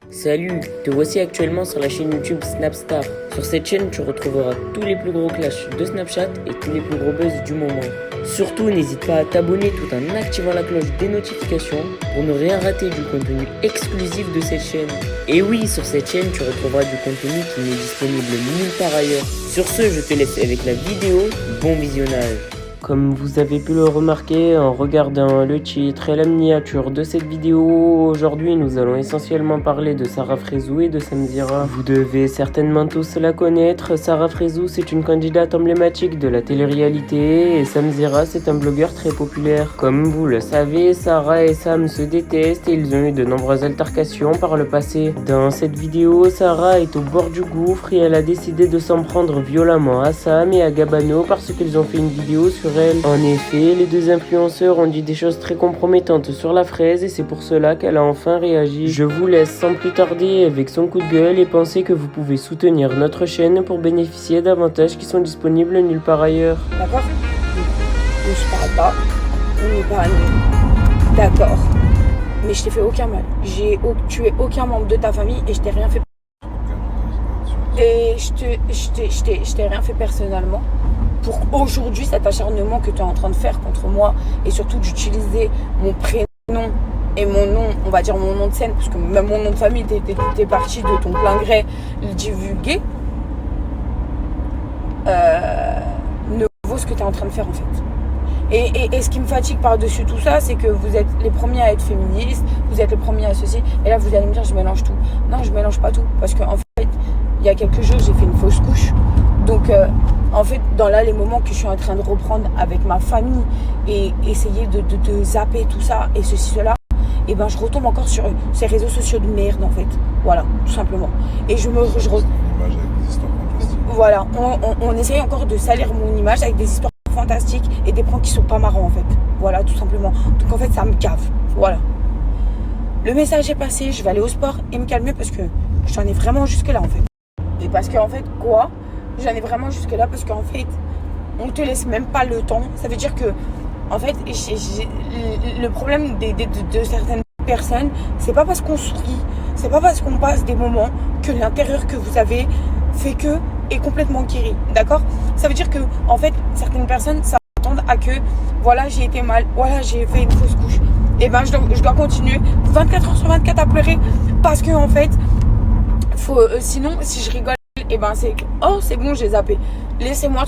Salut, te voici actuellement sur la chaîne YouTube Snapstar. Sur cette chaîne, tu retrouveras tous les plus gros clashs de Snapchat et tous les plus gros buzz du moment. Surtout, n'hésite pas à t'abonner tout en activant la cloche des notifications pour ne rien rater du contenu exclusif de cette chaîne. Et oui, sur cette chaîne, tu retrouveras du contenu qui n'est disponible nulle part ailleurs. Sur ce, je te laisse avec la vidéo. Bon visionnage. Comme vous avez pu le remarquer en regardant le titre et la miniature de cette vidéo, aujourd'hui nous allons essentiellement parler de Sarah Frézou et de Samzira. Vous devez certainement tous la connaître. Sarah Frézou, c'est une candidate emblématique de la télé-réalité et Samzira, c'est un blogueur très populaire. Comme vous le savez, Sarah et Sam se détestent et ils ont eu de nombreuses altercations par le passé. Dans cette vidéo, Sarah est au bord du gouffre et elle a décidé de s'en prendre violemment à Sam et à Gabano parce qu'ils ont fait une vidéo sur elle. En effet, les deux influenceurs ont dit des choses très compromettantes sur la fraise et c'est pour cela qu'elle a enfin réagi. Je vous laisse sans plus tarder avec son coup de gueule et pensez que vous pouvez soutenir notre chaîne pour bénéficier d'avantages qui sont disponibles nulle part ailleurs. D'accord? Mais je parle pas. On n'est pas amis. D'accord. Mais je t'ai fait aucun mal. J'ai tué aucun membre de ta famille et je t'ai rien fait. Et je t'ai rien fait personnellement. Pour aujourd'hui, cet acharnement que tu es en train de faire contre moi et surtout d'utiliser mon prénom et mon nom, on va dire mon nom de scène, parce que même mon nom de famille, t'es parti de ton plein gré le divulguer, ne vaut ce que tu es en train de faire en fait. Et ce qui me fatigue par-dessus tout ça, c'est que vous êtes les premiers à être féministes, vous êtes les premiers à ceci, et là vous allez me dire je mélange tout. Non, je mélange pas tout, parce qu'en fait, il y a quelques jours, j'ai fait une fausse couche. Donc, en fait, dans là, les moments que je suis en train de reprendre avec ma famille et essayer de zapper tout ça et ceci, cela, et ben je retombe encore sur ces réseaux sociaux de merde, en fait. Voilà, tout simplement. Et voilà, on essaye encore de salir mon image avec des histoires fantastiques et des pranks qui sont pas marrants, en fait. Voilà, tout simplement. Donc, en fait, ça me cave. Voilà. Le message est passé, je vais aller au sport et me calmer parce que j'en ai vraiment jusque-là, en fait. Et parce qu'en fait, quoi ? J'en ai vraiment jusque-là parce qu'en fait, on te laisse même pas le temps. Ça veut dire que, en fait, le problème de certaines personnes, c'est pas parce qu'on sourit, c'est pas parce qu'on passe des moments que l'intérieur que vous avez fait que est complètement guéri. D'accord ? Ça veut dire que, en fait, certaines personnes s'attendent à que, voilà, j'ai été mal, voilà, j'ai fait une fausse couche. Et ben, je dois continuer 24 heures sur 24 à pleurer parce que, en fait, sinon, si je rigole, et ben c'est oh c'est bon, j'ai zappé. Laissez-moi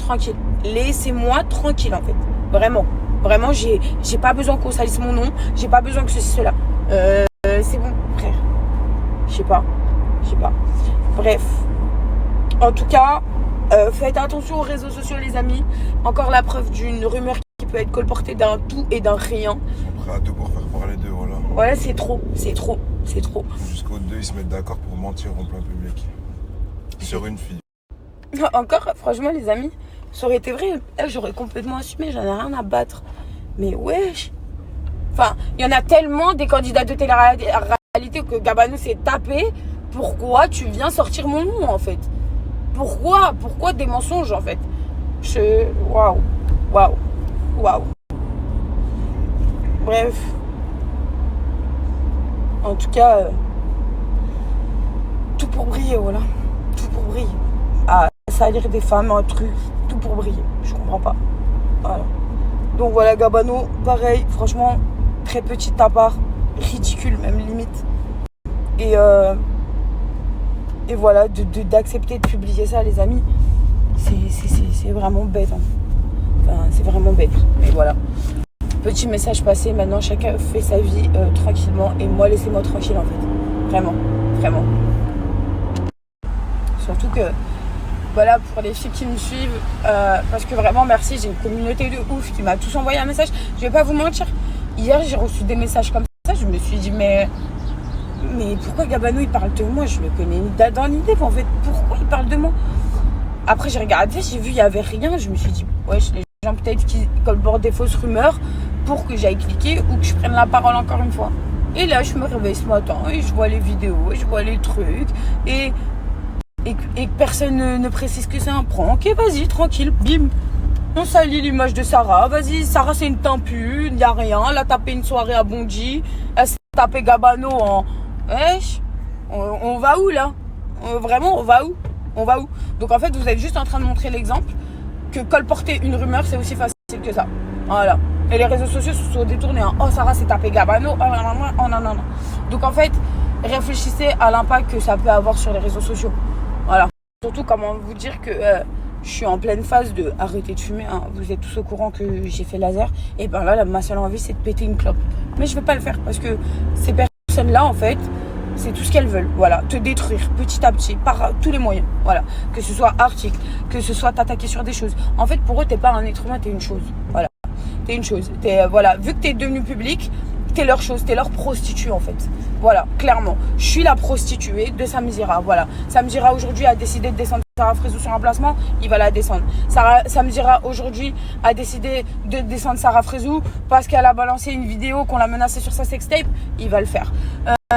tranquille en fait. Vraiment, j'ai pas besoin qu'on salisse mon nom, j'ai pas besoin que ceci cela. C'est bon, frère. Je sais pas. Bref. En tout cas, faites attention aux réseaux sociaux, les amis. Encore la preuve d'une rumeur qui peut être colportée d'un tout et d'un rien. Ils sont prêts à tout pour faire parler d'eux, voilà. Ouais, c'est trop. Jusqu'aux deux, ils se mettent d'accord pour mentir en plein public. Sur une fille. Encore, franchement, les amis, ça aurait été vrai. J'aurais complètement assumé, j'en ai rien à battre. Mais wesh. Enfin, il y en a tellement des candidats de télé-réalité que Gabano s'est tapé. Pourquoi tu viens sortir mon nom, en fait? Pourquoi des mensonges, en fait? Waouh. Bref. En tout cas, tout pour briller, voilà. Tout pour briller. À salir des femmes, un truc, tout pour briller. Je comprends pas. Voilà. Donc voilà, Gabano, pareil, franchement, très petit à part, ridicule même limite. Et voilà, d'accepter de publier ça, les amis, c'est vraiment bête. Hein. Enfin, c'est vraiment bête. Mais voilà. Petit message passé, maintenant chacun fait sa vie tranquillement. Et moi, laissez-moi tranquille en fait. Vraiment. Surtout que, voilà, pour les filles qui me suivent, parce que vraiment, merci, j'ai une communauté de ouf qui m'a tous envoyé un message. Je vais pas vous mentir, hier, j'ai reçu des messages comme ça. Je me suis dit, mais pourquoi Gabano, il parle de moi? Je le connais dans l'idée, en fait, pourquoi il parle de moi? Après, j'ai regardé, j'ai vu, il y avait rien. Je me suis dit, wesh, les gens peut-être qui colportent des fausses rumeurs pour que j'aille cliquer ou que je prenne la parole encore une fois. Et là, je me réveille ce matin et je vois les vidéos, et je vois les trucs, et personne ne précise que c'est un prank. Ok, vas-y, tranquille, bim. On salit l'image de Sarah. Vas-y, Sarah, c'est une tempule, il n'y a rien. Elle a tapé une soirée à Bondy. Elle s'est tapé Gabano en... Wesh. On va où là? Vraiment, on va où? On va où? Donc en fait, vous êtes juste en train de montrer l'exemple que colporter une rumeur, c'est aussi facile que ça. Voilà. Et les réseaux sociaux se sont détournés. Hein. Oh, Sarah s'est tapé Gabano. Oh, non. Donc en fait, réfléchissez à l'impact que ça peut avoir sur les réseaux sociaux. Voilà. Surtout, comment vous dire que je suis en pleine phase de arrêter de fumer. Hein. Vous êtes tous au courant que j'ai fait laser. Et ben là, ma seule envie, c'est de péter une clope. Mais je vais pas le faire parce que ces personnes-là, en fait, c'est tout ce qu'elles veulent. Voilà, te détruire petit à petit par tous les moyens. Voilà, que ce soit article, que ce soit t'attaquer sur des choses. En fait, pour eux, t'es pas un être humain, t'es une chose. Voilà, t'es une chose. Voilà, vu que t'es devenu public, t'es leur chose, t'es leur prostituée en fait. Voilà, clairement. Je suis la prostituée de Samzira. Voilà, Samzira aujourd'hui a décidé de descendre Sarah Frézou sur un placement, il va la descendre. Samzira aujourd'hui a décidé de descendre Sarah Frézou parce qu'elle a balancé une vidéo qu'on l'a menacée sur sa sextape, il va le faire.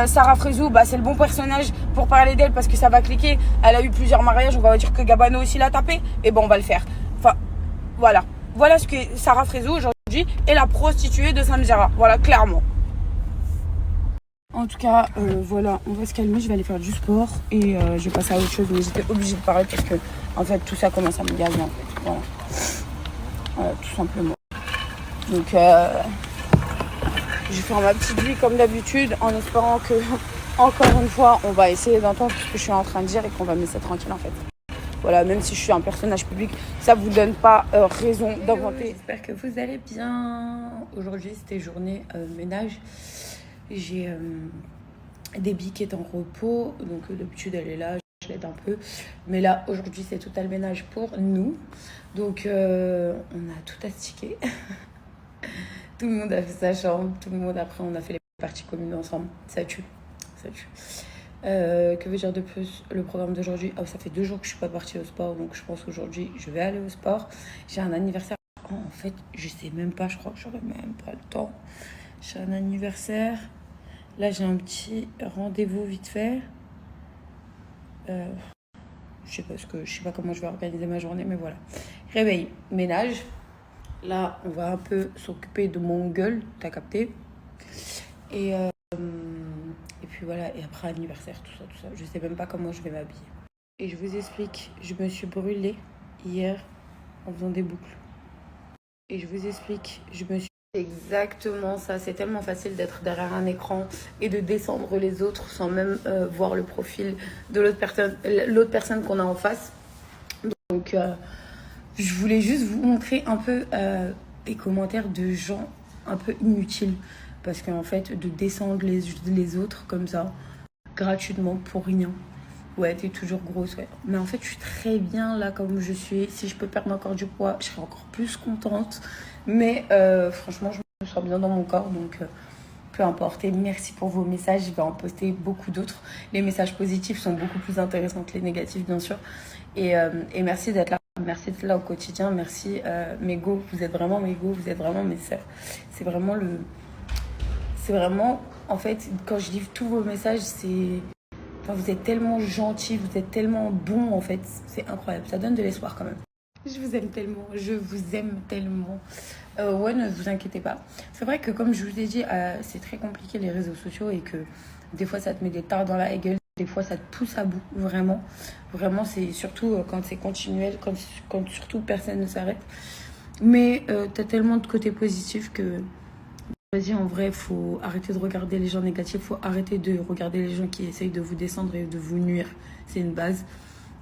Sarah Frézou, bah, c'est le bon personnage pour parler d'elle parce que ça va cliquer. Elle a eu plusieurs mariages, on va dire que Gabano aussi l'a tapé. Et bon, on va le faire. Enfin, voilà. Voilà ce que Sarah Frézou aujourd'hui est la prostituée de Samzira. Voilà, clairement. En tout cas, voilà, on va se calmer. Je vais aller faire du sport et je vais passer à autre chose. Mais j'étais obligée de parler parce que, en fait, tout ça commence à me gazer. En fait. Voilà, tout simplement. Donc, je vais faire ma petite vie comme d'habitude en espérant que, encore une fois, on va essayer d'entendre ce que je suis en train de dire et qu'on va me laisser tranquille en fait. Voilà, même si je suis un personnage public, ça vous donne pas raison d'inventer. J'espère que vous allez bien. Aujourd'hui, c'était journée ménage. J'ai des billes qui est en repos, donc d'habitude elle est là, je l'aide un peu. Mais là, aujourd'hui, c'est total ménage pour nous. Donc, on a tout astiqué. Tout le monde a fait sa chambre, tout le monde après on a fait les parties communes ensemble. Ça tue. Que veux dire de plus? Le programme d'aujourd'hui, ça fait 2 jours que je suis pas partie au sport, donc je pense qu'aujourd'hui je vais aller au sport. J'ai un anniversaire. En fait, je sais même pas, je crois que j'aurai même pas le temps. J'ai un anniversaire. Là, j'ai un petit rendez-vous vite fait. Je sais pas comment je vais organiser ma journée, mais voilà. Réveil, ménage. Là, on va un peu s'occuper de mon gueule, t'as capté. Et puis voilà, et après anniversaire, tout ça. Je sais même pas comment je vais m'habiller. Et je vous explique, je me suis brûlée hier en faisant des boucles. Et je vous explique, je me suis... Exactement ça, c'est tellement facile d'être derrière un écran et de descendre les autres sans même voir le profil de l'autre personne qu'on a en face. Donc, je voulais juste vous montrer un peu des commentaires de gens un peu inutiles. Parce qu'en fait, de descendre les autres comme ça, gratuitement, pour rien. Ouais, t'es toujours grosse, ouais. Mais en fait, je suis très bien là comme je suis. Si je peux perdre encore du poids, je serai encore plus contente. Mais franchement, je me sens bien dans mon corps, donc peu importe. Et merci pour vos messages, je vais en poster beaucoup d'autres. Les messages positifs sont beaucoup plus intéressants que les négatifs, bien sûr. Et merci d'être là. Merci d'être là au quotidien. Merci mes go, vous êtes vraiment mes go, vous êtes vraiment mes sœurs. C'est vraiment en fait, quand je lis tous vos messages, enfin, vous êtes tellement gentils, vous êtes tellement bons, en fait. C'est incroyable, ça donne de l'espoir quand même. Je vous aime tellement. Ouais, ne vous inquiétez pas. C'est vrai que comme je vous ai dit, c'est très compliqué les réseaux sociaux et que des fois, ça te met des tares dans la gueule. Des fois, ça te pousse à bout, vraiment. Vraiment, c'est surtout quand c'est continuel, quand surtout personne ne s'arrête. Mais t'as tellement de côtés positifs que... Vas-y, en vrai, il faut arrêter de regarder les gens négatifs, il faut arrêter de regarder les gens qui essayent de vous descendre et de vous nuire. C'est une base.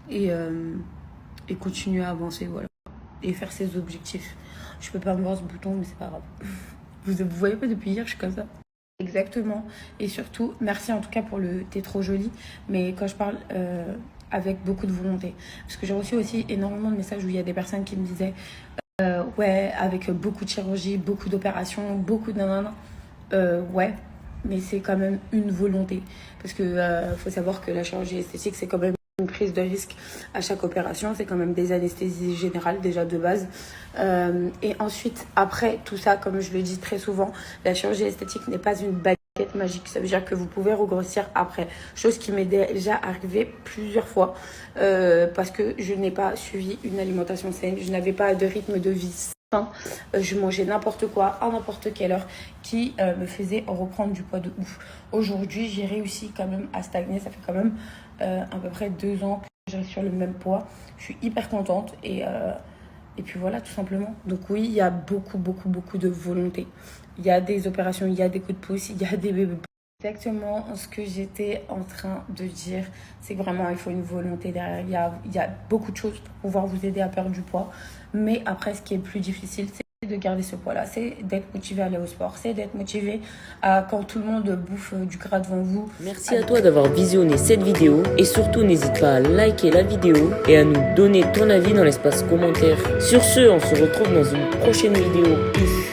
Et continuer à avancer, voilà. Et faire ses objectifs. Je peux pas me voir ce bouton, mais c'est pas grave. Vous voyez pas, depuis hier, je suis comme ça. Exactement. Et surtout, merci en tout cas pour le « t'es trop jolie ». Mais quand je parle avec beaucoup de volonté. Parce que j'ai reçu aussi énormément de messages où il y a des personnes qui me disaient... ouais, avec beaucoup de chirurgie, beaucoup d'opérations, beaucoup de nanana. Ouais, mais c'est quand même une volonté. Parce que faut savoir que la chirurgie esthétique, c'est quand même une prise de risque à chaque opération. C'est quand même des anesthésies générales déjà de base. Et ensuite, après tout ça, comme je le dis très souvent, la chirurgie esthétique n'est pas une baguette magique. Ça veut dire que vous pouvez regrossir après. Chose qui m'est déjà arrivée plusieurs fois parce que je n'ai pas suivi une alimentation saine. Je n'avais pas de rythme de vie Je mangeais n'importe quoi à n'importe quelle heure qui me faisait reprendre du poids de ouf. Aujourd'hui, j'ai réussi quand même à stagner. Ça fait quand même à peu près 2 ans que je reste sur le même poids. Je suis hyper contente et puis voilà, tout simplement. Donc oui, il y a beaucoup de volonté. Il y a des opérations, il y a des coups de pouce, il y a des bébés. Exactement ce que j'étais en train de dire, c'est que vraiment il faut une volonté derrière. Il y a beaucoup de choses pour pouvoir vous aider à perdre du poids. Mais après, ce qui est le plus difficile, c'est de garder ce poids-là. C'est d'être motivé à aller au sport. C'est d'être motivé à, quand tout le monde bouffe du gras devant vous. Merci à toi d'avoir visionné cette vidéo. Et surtout, n'hésite pas à liker la vidéo et à nous donner ton avis dans l'espace commentaire. Sur ce, on se retrouve dans une prochaine vidéo. Peace.